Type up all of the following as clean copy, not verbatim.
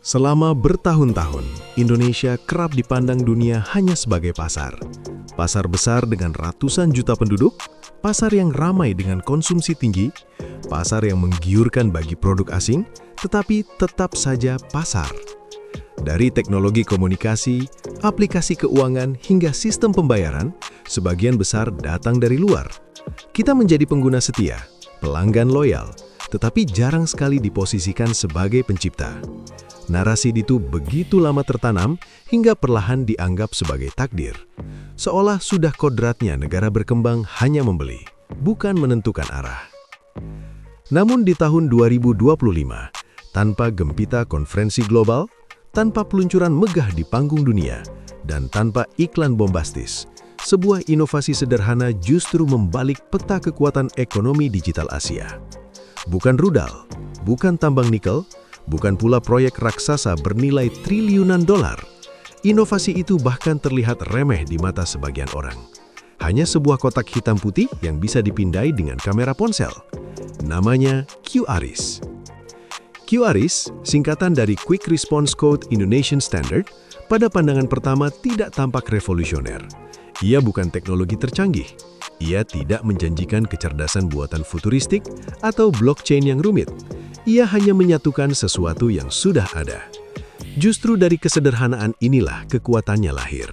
Selama bertahun-tahun, Indonesia kerap dipandang dunia hanya sebagai pasar. Pasar besar dengan ratusan juta penduduk, pasar yang ramai dengan konsumsi tinggi, pasar yang menggiurkan bagi produk asing, tetapi tetap saja pasar. Dari teknologi komunikasi, aplikasi keuangan, hingga sistem pembayaran, sebagian besar datang dari luar. Kita menjadi pengguna setia, pelanggan loyal, tetapi jarang sekali diposisikan sebagai pencipta. Narasi itu begitu lama tertanam hingga perlahan dianggap sebagai takdir. Seolah sudah kodratnya negara berkembang hanya membeli, bukan menentukan arah. Namun di tahun 2025, tanpa gempita konferensi global, tanpa peluncuran megah di panggung dunia, dan tanpa iklan bombastis, sebuah inovasi sederhana justru membalik peta kekuatan ekonomi digital Asia. Bukan rudal, bukan tambang nikel, bukan pula proyek raksasa bernilai triliunan dolar. Inovasi itu bahkan terlihat remeh di mata sebagian orang. Hanya sebuah kotak hitam putih yang bisa dipindai dengan kamera ponsel. Namanya QRIS. QRIS, singkatan dari Quick Response Code Indonesian Standard, pada pandangan pertama tidak tampak revolusioner. Ia bukan teknologi tercanggih. Ia tidak menjanjikan kecerdasan buatan futuristik atau blockchain yang rumit. Ia hanya menyatukan sesuatu yang sudah ada. Justru dari kesederhanaan inilah kekuatannya lahir.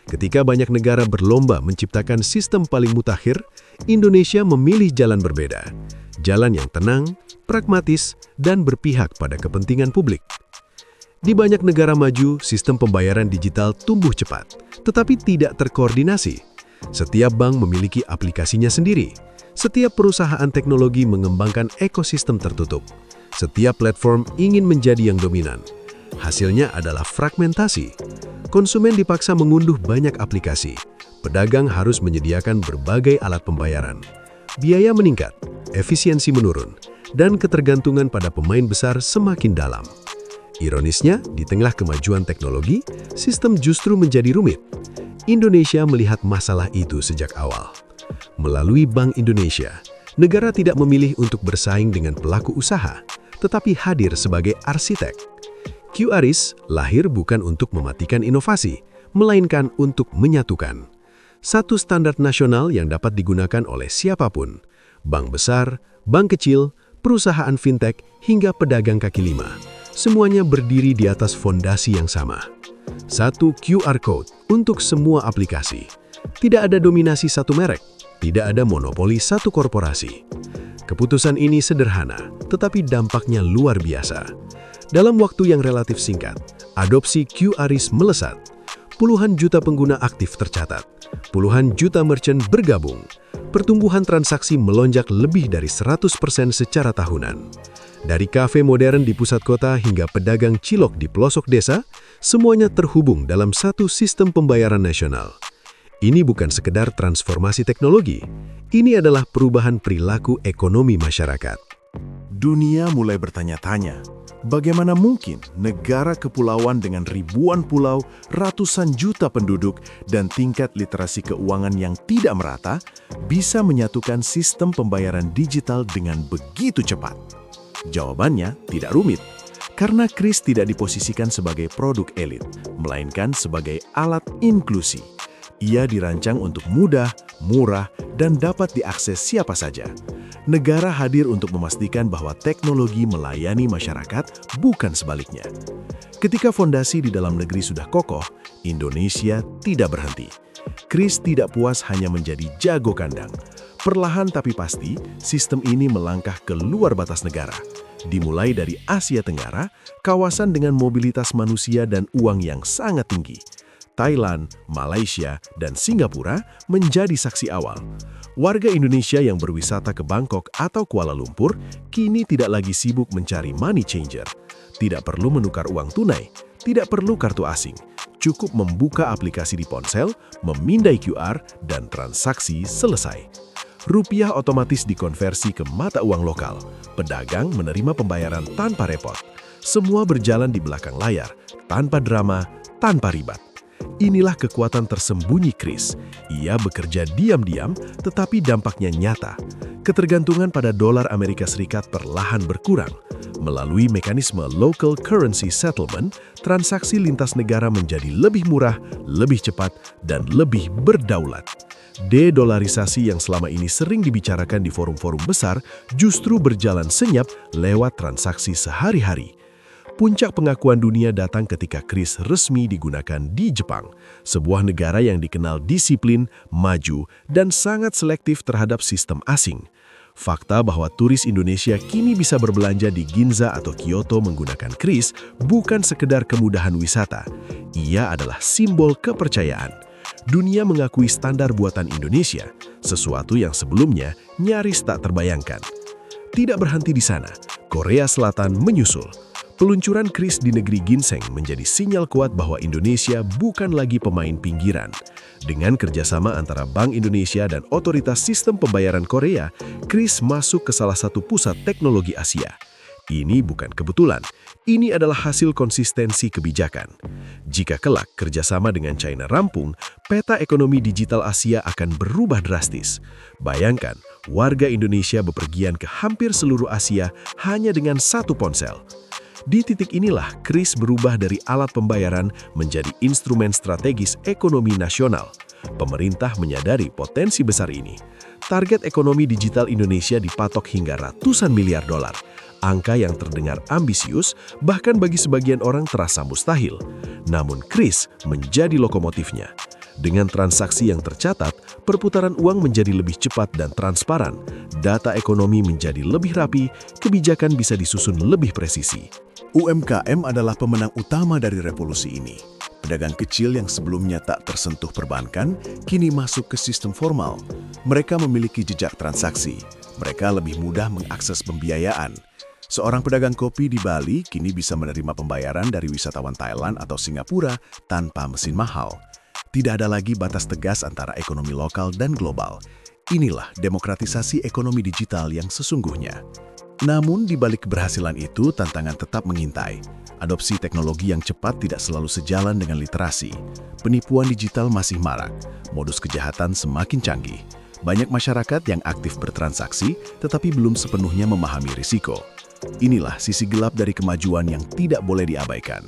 Ketika banyak negara berlomba menciptakan sistem paling mutakhir, Indonesia memilih jalan berbeda. Jalan yang tenang, pragmatis, dan berpihak pada kepentingan publik. Di banyak negara maju, sistem pembayaran digital tumbuh cepat, tetapi tidak terkoordinasi. Setiap bank memiliki aplikasinya sendiri. Setiap perusahaan teknologi mengembangkan ekosistem tertutup. Setiap platform ingin menjadi yang dominan. Hasilnya adalah fragmentasi. Konsumen dipaksa mengunduh banyak aplikasi. Pedagang harus menyediakan berbagai alat pembayaran. Biaya meningkat, efisiensi menurun, dan ketergantungan pada pemain besar semakin dalam. Ironisnya, di tengah kemajuan teknologi, sistem justru menjadi rumit. Indonesia melihat masalah itu sejak awal. Melalui Bank Indonesia, negara tidak memilih untuk bersaing dengan pelaku usaha, tetapi hadir sebagai arsitek. QRIS lahir bukan untuk mematikan inovasi, melainkan untuk menyatukan. Satu standar nasional yang dapat digunakan oleh siapapun, bank besar, bank kecil, perusahaan fintech, hingga pedagang kaki lima. Semuanya berdiri di atas fondasi yang sama. Satu QR Code untuk semua aplikasi. Tidak ada dominasi satu merek, tidak ada monopoli satu korporasi. Keputusan ini sederhana, tetapi dampaknya luar biasa. Dalam waktu yang relatif singkat, adopsi QRIS melesat. Puluhan juta pengguna aktif tercatat, puluhan juta merchant bergabung. Pertumbuhan transaksi melonjak lebih dari 100% secara tahunan. Dari kafe modern di pusat kota hingga pedagang cilok di pelosok desa, semuanya terhubung dalam satu sistem pembayaran nasional. Ini bukan sekedar transformasi teknologi, ini adalah perubahan perilaku ekonomi masyarakat. Dunia mulai bertanya-tanya, bagaimana mungkin negara kepulauan dengan ribuan pulau, ratusan juta penduduk, dan tingkat literasi keuangan yang tidak merata bisa menyatukan sistem pembayaran digital dengan begitu cepat? Jawabannya tidak rumit, karena QRIS tidak diposisikan sebagai produk elit, melainkan sebagai alat inklusi. Ia dirancang untuk mudah, murah, dan dapat diakses siapa saja. Negara hadir untuk memastikan bahwa teknologi melayani masyarakat, bukan sebaliknya. Ketika fondasi di dalam negeri sudah kokoh, Indonesia tidak berhenti. QRIS tidak puas hanya menjadi jago kandang. Perlahan tapi pasti, sistem ini melangkah ke luar batas negara. Dimulai dari Asia Tenggara, kawasan dengan mobilitas manusia dan uang yang sangat tinggi. Thailand, Malaysia, dan Singapura menjadi saksi awal. Warga Indonesia yang berwisata ke Bangkok atau Kuala Lumpur kini tidak lagi sibuk mencari money changer. Tidak perlu menukar uang tunai, tidak perlu kartu asing. Cukup membuka aplikasi di ponsel, memindai QR, dan transaksi selesai. Rupiah otomatis dikonversi ke mata uang lokal. Pedagang menerima pembayaran tanpa repot. Semua berjalan di belakang layar, tanpa drama, tanpa ribet. Inilah kekuatan tersembunyi QRIS. Ia bekerja diam-diam, tetapi dampaknya nyata. Ketergantungan pada dolar Amerika Serikat perlahan berkurang. Melalui mekanisme local currency settlement, transaksi lintas negara menjadi lebih murah, lebih cepat, dan lebih berdaulat. De-dolarisasi yang selama ini sering dibicarakan di forum-forum besar justru berjalan senyap lewat transaksi sehari-hari. Puncak pengakuan dunia datang ketika kris resmi digunakan di Jepang, sebuah negara yang dikenal disiplin, maju, dan sangat selektif terhadap sistem asing. Fakta bahwa turis Indonesia kini bisa berbelanja di Ginza atau Kyoto menggunakan kris bukan sekedar kemudahan wisata. Ia adalah simbol kepercayaan. Dunia mengakui standar buatan Indonesia, sesuatu yang sebelumnya nyaris tak terbayangkan. Tidak berhenti di sana, Korea Selatan menyusul. Peluncuran kris di negeri ginseng menjadi sinyal kuat bahwa Indonesia bukan lagi pemain pinggiran. Dengan kerjasama antara Bank Indonesia dan Otoritas Sistem Pembayaran Korea, kris masuk ke salah satu pusat teknologi Asia. Ini bukan kebetulan, ini adalah hasil konsistensi kebijakan. Jika kelak kerjasama dengan China rampung, peta ekonomi digital Asia akan berubah drastis. Bayangkan, warga Indonesia bepergian ke hampir seluruh Asia hanya dengan satu ponsel. Di titik inilah kris berubah dari alat pembayaran menjadi instrumen strategis ekonomi nasional. Pemerintah menyadari potensi besar ini. Target ekonomi digital Indonesia dipatok hingga ratusan miliar dolar. Angka yang terdengar ambisius, bahkan bagi sebagian orang terasa mustahil. Namun kris menjadi lokomotifnya. Dengan transaksi yang tercatat, perputaran uang menjadi lebih cepat dan transparan. Data ekonomi menjadi lebih rapi, kebijakan bisa disusun lebih presisi. UMKM adalah pemenang utama dari revolusi ini. Pedagang kecil yang sebelumnya tak tersentuh perbankan, kini masuk ke sistem formal. Mereka memiliki jejak transaksi. Mereka lebih mudah mengakses pembiayaan. Seorang pedagang kopi di Bali kini bisa menerima pembayaran dari wisatawan Thailand atau Singapura tanpa mesin mahal. Tidak ada lagi batas tegas antara ekonomi lokal dan global. Inilah demokratisasi ekonomi digital yang sesungguhnya. Namun, di balik keberhasilan itu, tantangan tetap mengintai. Adopsi teknologi yang cepat tidak selalu sejalan dengan literasi. Penipuan digital masih marak. Modus kejahatan semakin canggih. Banyak masyarakat yang aktif bertransaksi, tetapi belum sepenuhnya memahami risiko. Inilah sisi gelap dari kemajuan yang tidak boleh diabaikan.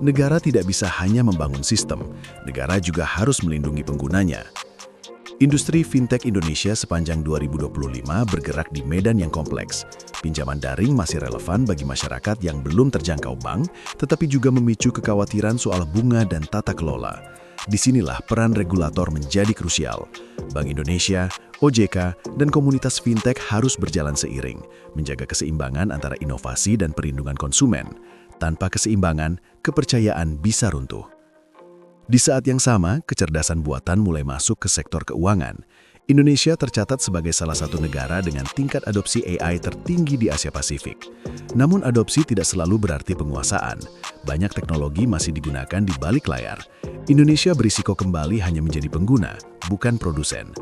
Negara tidak bisa hanya membangun sistem, negara juga harus melindungi penggunanya. Industri fintech Indonesia sepanjang 2025 bergerak di medan yang kompleks. Pinjaman daring masih relevan bagi masyarakat yang belum terjangkau bank, tetapi juga memicu kekhawatiran soal bunga dan tata kelola. Disinilah peran regulator menjadi krusial. Bank Indonesia, OJK, dan komunitas fintech harus berjalan seiring, menjaga keseimbangan antara inovasi dan perlindungan konsumen. Tanpa keseimbangan, kepercayaan bisa runtuh. Di saat yang sama, kecerdasan buatan mulai masuk ke sektor keuangan. Indonesia tercatat sebagai salah satu negara dengan tingkat adopsi AI tertinggi di Asia Pasifik. Namun adopsi tidak selalu berarti penguasaan. Banyak teknologi masih digunakan di balik layar. Indonesia berisiko kembali hanya menjadi pengguna, bukan produsen.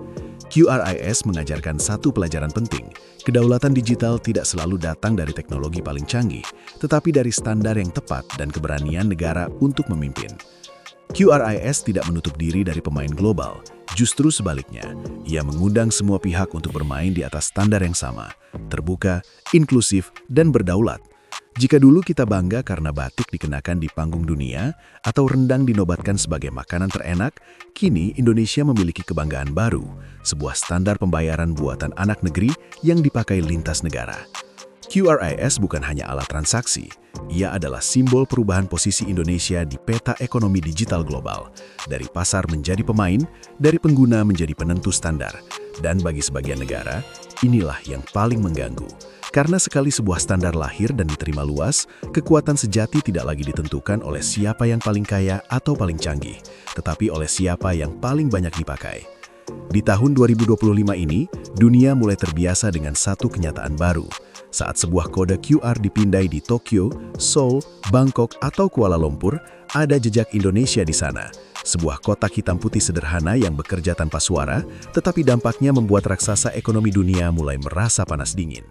QRIS mengajarkan satu pelajaran penting. Kedaulatan digital tidak selalu datang dari teknologi paling canggih, tetapi dari standar yang tepat dan keberanian negara untuk memimpin. QRIS tidak menutup diri dari pemain global, justru sebaliknya, ia mengundang semua pihak untuk bermain di atas standar yang sama, terbuka, inklusif, dan berdaulat. Jika dulu kita bangga karena batik dikenakan di panggung dunia atau rendang dinobatkan sebagai makanan terenak, kini Indonesia memiliki kebanggaan baru, sebuah standar pembayaran buatan anak negeri yang dipakai lintas negara. QRIS bukan hanya alat transaksi, ia adalah simbol perubahan posisi Indonesia di peta ekonomi digital global. Dari pasar menjadi pemain, dari pengguna menjadi penentu standar. Dan bagi sebagian negara, inilah yang paling mengganggu. Karena sekali sebuah standar lahir dan diterima luas, kekuatan sejati tidak lagi ditentukan oleh siapa yang paling kaya atau paling canggih, tetapi oleh siapa yang paling banyak dipakai. Di tahun 2025 ini, dunia mulai terbiasa dengan satu kenyataan baru. Saat sebuah kode QR dipindai di Tokyo, Seoul, Bangkok, atau Kuala Lumpur, ada jejak Indonesia di sana. Sebuah kotak hitam putih sederhana yang bekerja tanpa suara, tetapi dampaknya membuat raksasa ekonomi dunia mulai merasa panas dingin.